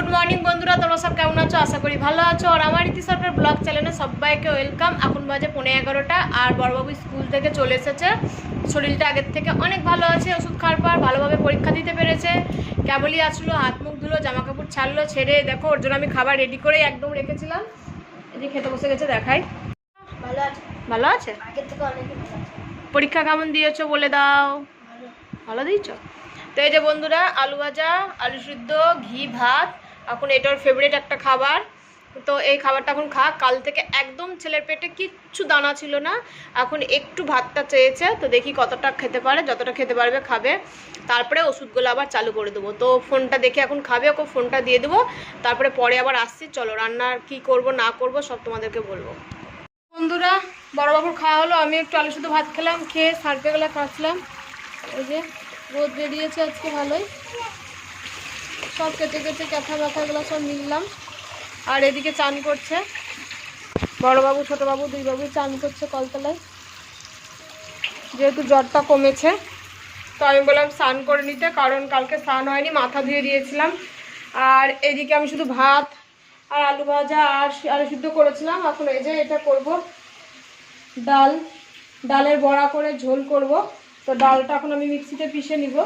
Good morning বন্ধুরা, তোমরা সব কেমন আছো? আশা করি ভালো আছো। আর আমার ইতি সরকার ব্লগ চ্যানেলে সবাইকে ওয়েলকাম। এখন বাজে 11:15 আর বড়বাবু স্কুল থেকে চলে এসেছে। শরীরটা আগের থেকে অনেক ভালো আছে, ওষুধ খাওয়ার পর ভালোভাবে পরীক্ষা দিতে পেরেছে। কেবলই আসলো, হাত মুখ ধুলো, জামা কাপড় ছাড়লো, ছেড়ে দেখো ওর জন্য আমি খাবার রেডি করে একদম রেখেছিলাম। এদিকে খেতে বসে গেছে, দেখাই। ভালো আছে, ভালো আছে? আগের থেকে অনেক ভালো আছে। পরীক্ষা কেমন দিয়েছো বলে দাও। ভালো দিয়েছো তো? এই যে বন্ধুরা, আলু ভাজা, আলু সিদ্ধ, ঘি ভাত, এখন এটার ফেভারিট একটা খাবার। তো এই খাবারটা এখন খাক। কাল থেকে একদম ছেলের পেটে কিচ্ছু দানা ছিল না, এখন একটু ভাতটা চেয়েছে। তো দেখি কতটা খেতে পারে, যতটা খেতে পারবে খাবে, তারপরে ওষুধগুলো আবার চালু করে দেবো। তো ফোনটা দেখে এখন খাবে, ওকে ফোনটা দিয়ে দেবো, তারপরে পরে আবার আসছি। চলো রান্নার কি করব না করব সব তোমাদেরকে বলবো। বন্ধুরা, বড়বাবুর খাওয়া হলো, আমি একটু আলু সিদ্ধ ভাত খেলাম, খেয়ে সার্ফেগুলো কাটলাম। এই যে রোদ বেরিয়েছে আজকে ভালোই, সব কেটে কেটে ক্যাথা ব্যথাগুলো সব নিলাম। আর এদিকে চান করছে বড়বাবু, ছোটোবাবু, দুই বাবু চান করছে কলতলায়। যেহেতু জ্বরটা কমেছে তো আমি বললাম স্নান করে নিতে, কারণ কালকে স্নান হয়নি, মাথা ধুয়ে দিয়েছিলাম। আর এদিকে আমি শুধু ভাত আর আলু ভাজা আর আলু সিদ্ধ করেছিলাম। এখন এই যে এটা করব, ডালের বড়া করে ঝোল করব। তো ডালটা এখন আমি মিক্সিতে পিষে নিব,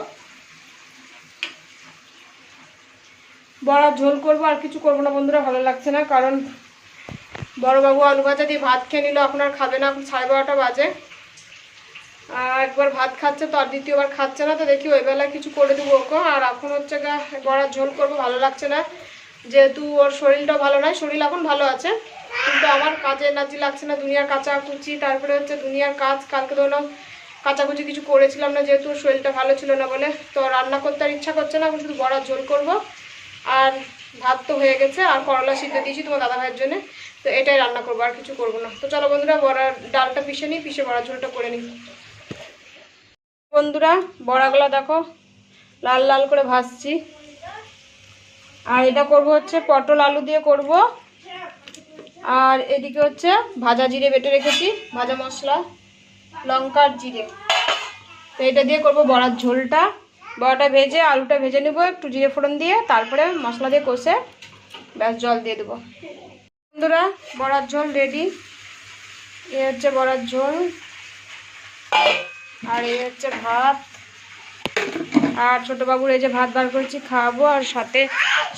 বড়ার ঝোল করব, আর কিছু করব না বন্ধুরা। ভালো লাগছে না, কারণ বড়বাবু আলু ভাজা দিয়ে ভাত খেয়ে নিল, এখন আর খাবে না। এখন 12:30 বাজে, আর একবার ভাত খাচ্ছে তো আর দ্বিতীয়বার খাচ্ছে না। তো দেখি ওই বেলা কিছু করে দেবো ওকে। আর এখন হচ্ছে বড়ার ঝোল করব, ভালো লাগছে না, যেহেতু ওর শরীরটাও ভালো নয়। শরীর এখন ভালো আছে, কিন্তু আমার কাজে এনার্জি লাগছে না। দুনিয়ার কাচাকুচি, তারপরে হচ্ছে দুনিয়ার কাজ। কালকে ধরুন কাচাকুচি কিছু করেছিলাম না, যেহেতু শরীরটা ভালো ছিল না বলে। তো রান্না করতে আর ইচ্ছা করছে না, এখন শুধু বড়ার ঝোল করব। আর ভাত তো হয়ে গেছে, আর করলা সিদ্ধ দিয়েছি তোমার দাদা ভাইয়ের জন্য। তো এটাই রান্না করবো, আর কিছু করবো না। তো চলো বন্ধুরা, বড়ার ডালটা পিষে নিই, পিষে বড়ার ঝোলটা করে নিই। বন্ধুরা, বড়াগুলো দেখো লাল লাল করে ভাজছি। আর এটা করব হচ্ছে পটল আলু দিয়ে করব। আর এদিকে হচ্ছে ভাজা জিরে বেটে রেখেছি, ভাজা মশলা, লঙ্কার জিরে। তো এটা দিয়ে করব বড়ার ঝোলটা। বড়াটা ভেজে আলুটা ভেজে নেব একটু জিরে ফোড়ন দিয়ে, তারপরে মশলা দিয়ে কষে ব্যাস জল দিয়ে দেবো। বন্ধুরা, বড়ার ঝোল রেডি। এ হচ্ছে বড়ার ঝোল, আর এই হচ্ছে ভাত। আর ছোটোবাবুর এই যে ভাত বার করেছি, খাওয়াবো। আর সাথে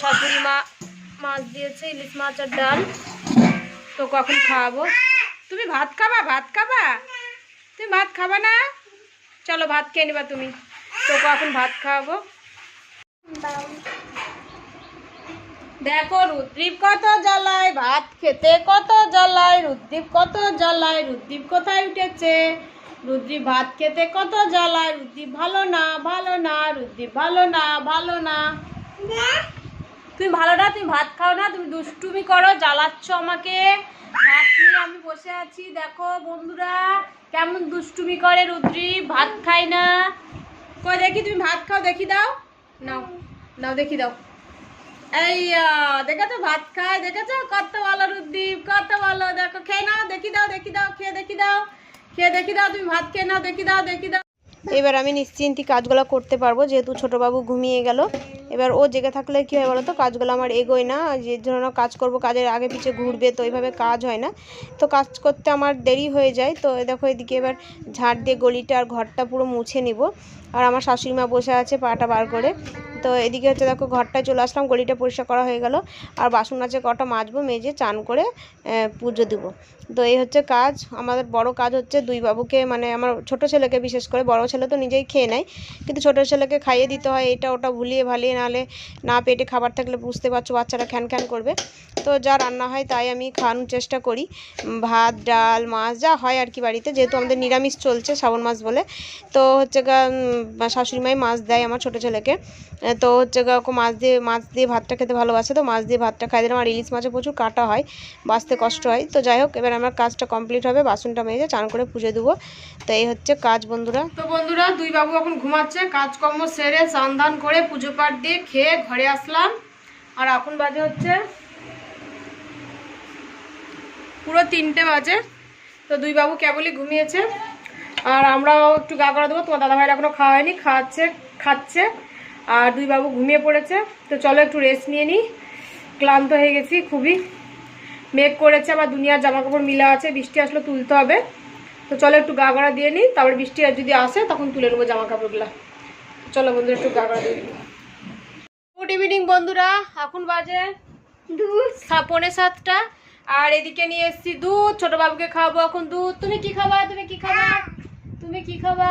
শাশুড়ি মা মাছ দিয়েছে, ইলিশ মাছ আর ডাল। তো কখন খাওয়াবো। তুমি ভাত খাবা? ভাত খাবা? তুমি ভাত খাবা না? চলো ভাত খেয়ে নিবা তুমি। তো কখন ভাত খাওয়াবো। দেখো রুদ্রীপ কত জ্বালায়, ভাত খেতে কত জ্বালায়, রুদ্রীপ কত জ্বালায়। রুদ্রীপ কোথায় উঠেছে? রুদ্রীপ ভাত খেতে কত জ্বালায়। রুদ্রীপ ভালো না, ভালো না, রুদ্রীপ ভালো না, ভালো না। তুমি ভালো না, তুমি ভাত খাও না, তুমি দুষ্টুমি করো, জ্বালাচ্ছ আমাকে। ভাত নিয়ে আমি বসে আছি, দেখো বন্ধুরা কেমন দুষ্টুমি করে রুদ্রীপ, ভাত খাই না। কই দেখি, তুমি ভাত খাও, দেখি দাও, নাও নাও দেখি দাও। এই দেখেছো ভাত খায়, দেখেছো কত ভালো রুদ্রীপ, কত ভালো। দেখো খেয়ে নাও, দেখি দাও, দেখি দাও, খেয়ে দেখি দাও, খেয়ে দেখি দাও, তুমি ভাত খেয়ে নাও, দেখি দাও, দেখি দাও। এবার আমি নিশ্চিন্তে কাজগুলো করতে পারবো, যেহেতু ছোটোবাবু ঘুমিয়ে গেল। এবার ও জেগে থাকলে কী হয় বলো তো, কাজগুলো আমার এগোয় না। যে ধরনের কাজ করব, কাজের আগে পিছিয়ে ঘুরবে, তো এইভাবে কাজ হয় না। তো কাজ করতে আমার দেরি হয়ে যায়। তো দেখো এদিকে এবার ঝাড় দিয়ে গলিটা আর ঘরটা পুরো মুছে নিব। আর আমার শাশুড়ি মা বসে আছে পাটা বার করে। তো এদিকে হচ্ছে দেখো ঘরটায় চলে আসলাম, গলিটা পরিষ্কার করা হয়ে গেল। আর বাসন আছে কটা মাজবো, মেজে চান করে পুজো দেবো। তো এই হচ্ছে কাজ। আমাদের বড় কাজ হচ্ছে দুই বাবুকে, মানে আমার ছোট ছেলেকে বিশেষ করে, বড় ছেলে তো নিজেই খেয়ে নেয়, কিন্তু ছোট ছেলেকে খাইয়ে দিতে হয়। এটা ওটা ভুলিয়ে ভালিয়ে, নাহলে না পেটে খাবার থাকলে বুঝতে পারছো বাচ্চারা খ্যান খ্যান করবে। তো যা রান্না হয় তাই আমি খাওয়ানোর চেষ্টা করি, ভাত ডাল মাছ যা হয় আর কি বাড়িতে, যেহেতু আমাদের নিরামিষ চলছে শ্রাবণ মাস বলে। তো হচ্ছে শাশুড়ি মাই মাছ দেয় আমার ছোটো ছেলেকে। তো হচ্ছে ওকে মাছ দিয়ে ভাতটা খেতে ভালোবাসে, তো মাছ দিয়ে ভাতটা খাই দিলাম। আর ইলিশ মাছে প্রচুর কাটা হয়, বাঁচতে কষ্ট হয়। তো যাই হোক, এবার আমার কাজটা কমপ্লিট হবে, বাসনটা মেজে চান করে পুজো দেবো। তো এই হচ্ছে কাজ বন্ধুরা। তো বন্ধুরা, দুই বাবু এখন ঘুমাচ্ছে, কাজকর্ম সেরে স্নান ধান করে পুজো পাঠ দিয়ে খেয়ে ঘরে আসলাম। আর এখন বাজে হচ্ছে পুরো 3টে বাজে। তো দুই বাবু কেবলই ঘুমিয়েছে, আর আমরাও একটু গা করা দেবো। তোমার দাদাভাইরা এখনো খাওয়া হয়নি, খাচ্ছে। আর দুই বাবু ঘুমিয়ে পড়েছে। তো চলো একটু রেস্ট নিয়ে নিই, ক্লান্ত হয়ে গেছি খুবই। মেঘ করেছে, আবার দুনিয়ার জামা কাপড় মিলা আছে, বৃষ্টি আসলে তুলতে হবে। তো চলো একটু গা গড়া দিয়ে নিই, তারপরে বৃষ্টি আর যদি আসে তখন তুলে নেবো জামা কাপড়গুলো। চলো বন্ধুরা একটু গা গড়া দিয়ে নিই। গুড ইভিনিং বন্ধুরা, এখন বাজে 6:45। আর এদিকে নিয়ে এসেছি দুধ, ছোট বাবুকে খাওয়াবো এখন দুধ। তুমি কি খাবা? তুমি কি খাবা? তুমি কি খাবা?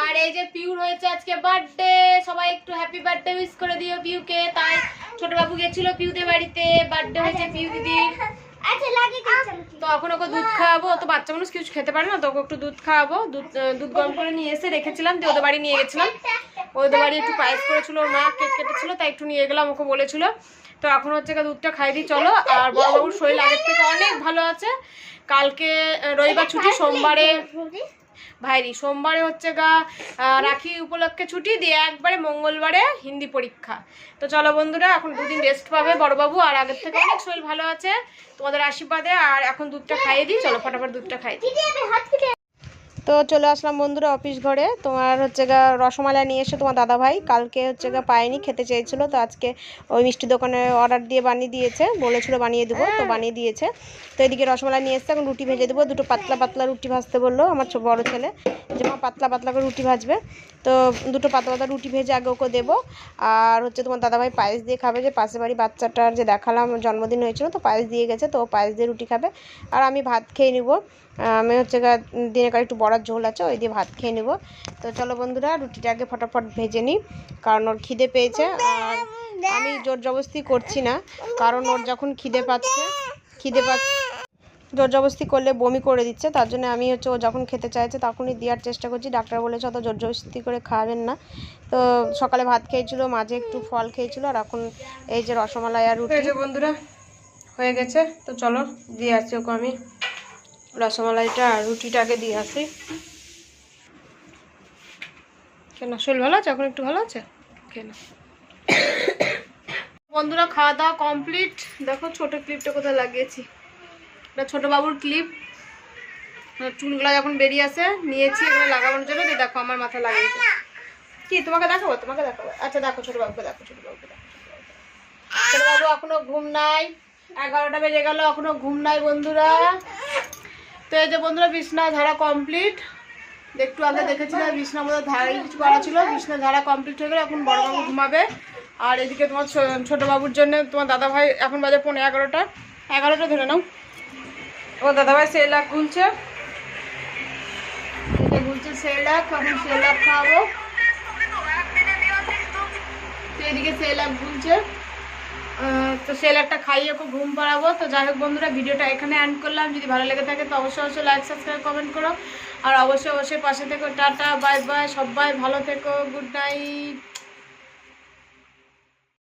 আর এই যে পিউর হয়েছে আজকে বার্থডে, সবাই একটু হ্যাপি বার্থডে উইশ করে দিও পিউকে। তাই ছোট বাবু গেছিল পিউদের বাড়িতে, বার্থডে হয়েছে পিউ দিদির। তো এখন ওকে দুধ খাওয়াবো, তো বাচ্চা মানুষ কিছু খেতে পারে না, তো ওকে একটু দুধ খাওয়াবো। দুধ গরম করে নিয়ে এসে রেখেছিলাম, দিয়ে ওদের বাড়ি নিয়ে গেছিলাম। ওদের বাড়ি একটু পায়েস করেছিল, ওর মা কেক কেটেছিল, তাই একটু নিয়ে গেলাম, ওকে বলেছিল। তো এখন হচ্ছে দুধটা খাই দিই চলো। আর বড় বাবুর শরীর আগের থেকে অনেক ভালো আছে। কালকে রবিবার ছুটি, সোমবারে সোমবারে হচ্ছে রাখি উপলক্ষে ছুটি দিয়ে একবারে মঙ্গলবারে হিন্দি পরীক্ষা। তো চলো বন্ধুরা, এখন 2 দিন রেস্ট পাবে বড়বাবু, আর আগের থেকে অনেক শরীর ভালো আছে তোমাদের আশীর্বাদে। আর এখন দুধটা খাইয়ে দিই, চলো ফটাফট দুধটা খাই দিই। তো চলে আসলাম বন্ধুরা অফিস ঘরে। তোমার হচ্ছে রসমালাই নিয়ে এসে তোমার দাদা ভাই কালকে হচ্ছে পায়নি, খেতে চেয়েছিল, তো আজকে ওই মিষ্টি দোকানে অর্ডার দিয়ে বানিয়ে দিয়েছে, বলেছিল বানিয়ে দেবো, তো বানিয়ে দিয়েছে। তো এদিকে রসমালাই নিয়ে এসছে, এখন রুটি ভেজে দেবো। 2টো পাতলা পাতলা রুটি ভাজতে বললো আমার বড় ছেলে, যে মা পাতলা পাতলা করে রুটি ভাজবে। তো 2টো পাতলা পাতলা রুটি ভেজে আগে ওকে দেবো। আর হচ্ছে তোমার দাদাভাই পায়েস দিয়ে খাবে, যে পাশের বাড়ি বাচ্চাটার যে দেখালাম জন্মদিন হয়েছিল, তো পায়েস দিয়ে গেছে, তো ও পায়েস দিয়ে রুটি খাবে। আর আমি ভাত খেয়ে নিব। আমি হচ্ছে দিনের কার একটু বড়ার ঝোল আছে, ওই দিয়ে ভাত খেয়ে নেব। তো চলো বন্ধুরা রুটিটা আগে ফটাফট ভেজে নিই, কারণ ওর খিদে পেয়েছে। আর আমি জোর জবরদস্তি করছি না, কারণ ওর যখন খিদে পাচ্ছে জোর জবরদস্তি করলে বমি করে দিচ্ছে, তার জন্য আমি হচ্ছে ও যখন খেতে চাইছে তখনই দেওয়ার চেষ্টা করছি। ডাক্তার বলেছে অত জোর জবরদস্তি করে খাওয়াবেন না। তো সকালে ভাত খেয়েছিল, মাঝে একটু ফল খেয়েছিল, আর এখন এই যে রসমালাই আর রুটি। এই যে বন্ধুরা হয়ে গেছে, তো চলো দিয়ে আসছি ওকে আমি রসমালাইটা আর রুটিটা আগে দিয়ে আসি। কেন শরীর ভালো আছে? এখন একটু ভালো আছে কেন? বন্ধুরা খাওয়া দাওয়া কমপ্লিট। দেখো ছোট ক্লিপটা কোথায় লাগিয়েছি, এটা ছোট বাবুর ক্লিপ। চুলগুলো যখন বেরিয়ে আসে নিয়েছি এখানে লাগানোর জন্য। দেখো আমার মাথায় লাগিয়েছে। কি তোমাকে দেখাবো? তোমাকে দেখাবো। আচ্ছা দেখো ছোট বাবুকে দেখো, ছোট বাবু এখনো ঘুম নাই। 11টা বেজে গেল, এখনো ঘুম নাই বন্ধুরা। তো এই যে বন্ধুরা বিছনা ঝাড়া কমপ্লিট। একটু আগে দেখেছিলাম বিছনার মধ্যে ধারে কিছু করা ছিল, বিছনা ঝাড়া কমপ্লিট হয়ে গেলে এখন বড় বাবু ঘুমাবে। আর এদিকে তোমার ছোট বাবুর জন্য তোমার দাদা ভাই, এখন বাজে 11টা ধরে নাও, ও দাদা ভাই সেলাক গুলছে, সেলাক। এখন সেলাক খাওয়াবো, তো এদিকে সেলাক গুলছে, তো সেলাকটা খাইয়ে ওকে ঘুম পাড়াবো। তো যাই হোক বন্ধুরা ভিডিওটা এখানে এন্ড করলাম। যদি ভালো লেগে থাকে তো অবশ্যই লাইক সাবস্ক্রাইব কমেন্ট করো, আর অবশ্যই পাশে থেকো। টাটা বাই বাই, সবাই ভালো থেকো, গুড নাইট।